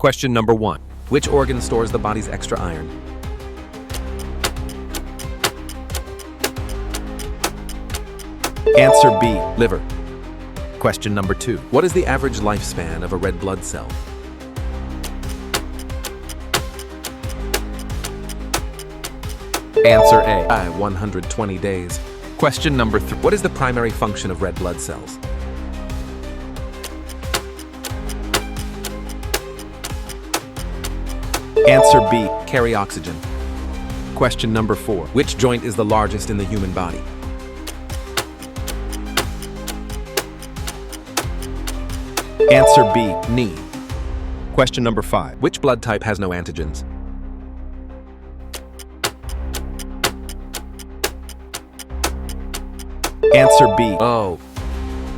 Question number 1. Which organ stores the body's extra iron? Answer B, liver. Question number 2. What is the average lifespan of a red blood cell? Answer A, 120 days. Question number 3. What is the primary function of red blood cells? Answer B, carry oxygen. Question number 4. Which joint is the largest in the human body? Answer B, knee. Question number 5. Which blood type has no antigens? Answer B, O.